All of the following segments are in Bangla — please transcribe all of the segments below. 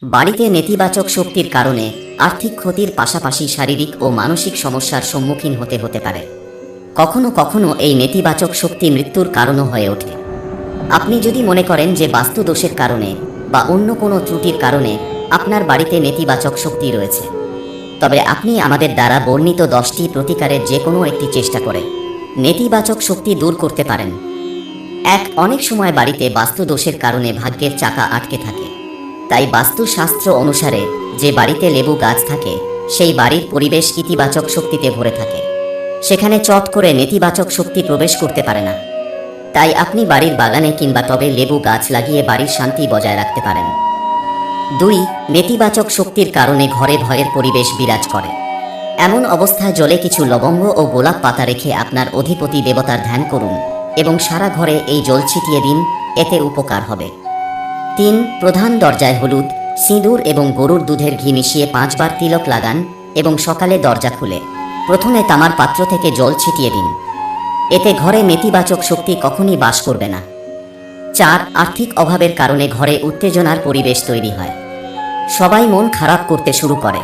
বাড়িতে নেতিবাচক শক্তির কারণে আর্থিক ক্ষতির পাশাপাশি শারীরিক ও মানসিক সমস্যার সম্মুখীন হতে পারে। কখনো কখনো এই নেতিবাচক শক্তি মৃত্যুর কারণও হয়ে ওঠে। আপনি যদি মনে করেন যে বাস্তু দোষের কারণে বা অন্য কোনো ত্রুটির কারণে আপনার বাড়িতে নেতিবাচক শক্তি রয়েছে, তবে আপনি আমাদের দ্বারা বর্ণিত 10টি প্রতিকারের যে কোনো একটি চেষ্টা করে নেতিবাচক শক্তি দূর করতে পারেন। অনেক সময় বাড়িতে বাস্তু দোষের কারণে ভাগ্যের চাকা আটকে থাকে। তাই বাস্তুশাস্ত্র অনুসারে যে বাড়িতে লেবু গাছ থাকে সেই বাড়ির পরিবেশ ইতিবাচক শক্তিতে ভরে থাকে, সেখানে চট করে নেতিবাচক শক্তি প্রবেশ করতে পারে না। তাই আপনি বাড়ির বাগানে কিংবা টবে লেবু গাছ লাগিয়ে বাড়ির শান্তি বজায় রাখতে পারেন। 2. নেতিবাচক শক্তির কারণে ঘরে ভয়ের পরিবেশ বিরাজ করে। এমন অবস্থায় জলে কিছু লবঙ্গ ও গোলাপ পাতা রেখে আপনার অধিপতি দেবতার ধ্যান করুন এবং সারা ঘরে এই জল ছিটিয়ে দিন, এতে উপকার হবে। 3. প্রধান দরজায় হলুদ, সিঁদুর এবং গরুর দুধের ঘি মিশিয়ে 5 বার তিলক লাগান এবং সকালে দরজা খুলে প্রথমে তামার পাত্র থেকে জল ছিটিয়ে দিন। এতে ঘরে নেতিবাচক শক্তি কখনই বাস করবে না। 4. আর্থিক অভাবের কারণে ঘরে উত্তেজনার পরিবেশ তৈরি হয়। সবাই মন খারাপ করতে শুরু করে।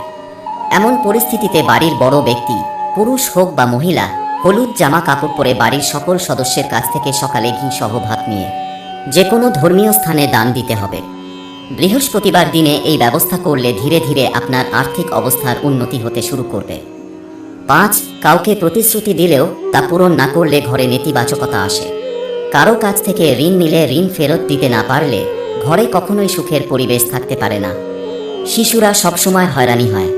এমন পরিস্থিতিতে বাড়ির বড় ব্যক্তি, পুরুষ হোক বা মহিলা, হলুদ জামা কাপড় পরে বাড়ির সকল সদস্যের কাছ থেকে সকালে ঘি সহ ভাত নিয়ে যে কোনো ধর্মীয় স্থানে দান দিতে হবে। বৃহস্পতিবার দিনে এই ব্যবস্থা করলে ধীরে ধীরে আপনার আর্থিক অবস্থার উন্নতি হতে শুরু করবে। 5. কাউকে প্রতিশ্রুতি দিলেও তা পূরণ না করলে ঘরে নেতিবাচকতা আসে। কারো কাছ থেকে ঋণ নিলে ঋণ ফেরত দিতে না পারলে ঘরে কখনোই সুখের পরিবেশ থাকতে পারে না। শিশুরা সবসময় হয়রানি হয়।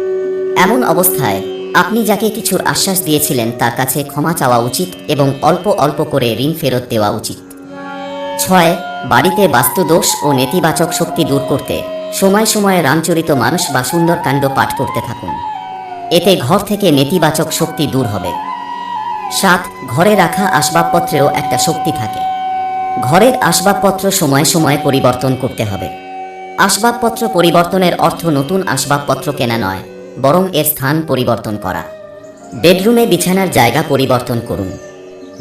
এমন অবস্থায় আপনি যাকে কিছুর আশ্বাস দিয়েছিলেন তার কাছে ক্ষমা চাওয়া উচিত এবং অল্প অল্প করে ঋণ ফেরত দেওয়া উচিত। 6. বাড়িতে বাস্তুদোষ ও নেতিবাচক শক্তি দূর করতে সময় সময়ে রামচরিত মানস বা সুন্দরকাণ্ড পাঠ করতে থাকুন। এতে ঘর থেকে নেতিবাচক শক্তি দূর হবে। 7. ঘরে রাখা আসবাবপত্রেও একটা শক্তি থাকে। ঘরের আসবাবপত্র সময় সময়ে পরিবর্তন করতে হবে। আসবাবপত্র পরিবর্তনের অর্থ নতুন আসবাবপত্র কেনা নয়, বরং এর স্থান পরিবর্তন করা। বেডরুমে বিছানার জায়গা পরিবর্তন করুন।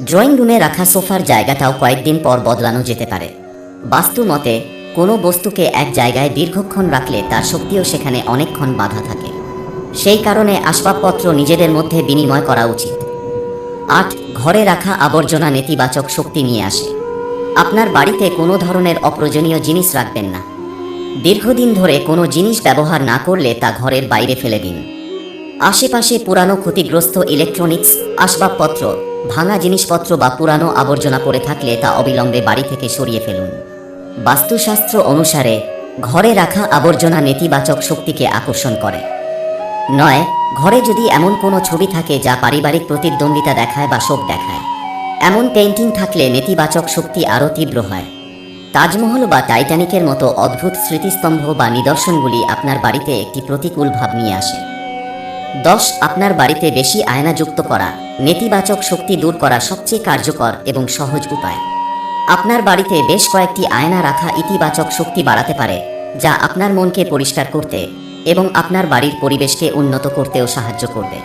ড্রয়িং রুমে রাখা সোফার জায়গাটাও কয়েকদিন পর বদলানো যেতে পারে। বাস্তু মতে কোনো বস্তুকে এক জায়গায় দীর্ঘক্ষণ রাখলে তার শক্তিও সেখানে অনেকক্ষণ বাধা থাকে। সেই কারণে আসবাবপত্র নিজেদের মধ্যে বিনিময় করা উচিত। 8. ঘরে রাখা আবর্জনা নেতিবাচক শক্তি নিয়ে আসে। আপনার বাড়িতে কোনো ধরনের অপ্রয়োজনীয় জিনিস রাখবেন না। দীর্ঘদিন ধরে কোনো জিনিস ব্যবহার না করলে তা ঘরের বাইরে ফেলে দিন। আশেপাশে পুরানো ক্ষতিগ্রস্ত ইলেকট্রনিক্স, আসবাবপত্র, ভাঙা জিনিসপত্র বা পুরানো আবর্জনা পড়ে থাকলে তা অবিলম্বে বাড়ি থেকে সরিয়ে ফেলুন। বাস্তুশাস্ত্র অনুসারে ঘরে রাখা আবর্জনা নেতিবাচক শক্তিকে আকর্ষণ করে। 9. ঘরে যদি এমন কোনো ছবি থাকে যা পারিবারিক প্রতিদ্বন্দ্বিতা দেখায় বা শোক দেখায়, এমন পেইন্টিং থাকলে নেতিবাচক শক্তি আরও তীব্র হয়। তাজমহল বা টাইটানিকের মতো অদ্ভুত স্মৃতিস্তম্ভ বা নিদর্শনগুলি আপনার বাড়িতে একটি প্রতিকূল ভাব নিয়ে আসে। 10. আপনার বাড়িতে বেশি আয়না যুক্ত করা নেতিবাচক শক্তি দূর করা সবচেয়ে কার্যকর এবং সহজ উপায়। আপনার বাড়িতে বেশ কয়েকটি আয়না রাখা ইতিবাচক শক্তি বাড়াতে পারে, যা আপনার মনকে পরিষ্কার করতে এবং আপনার বাড়ির পরিবেশকে উন্নত করতেও সাহায্য করবে।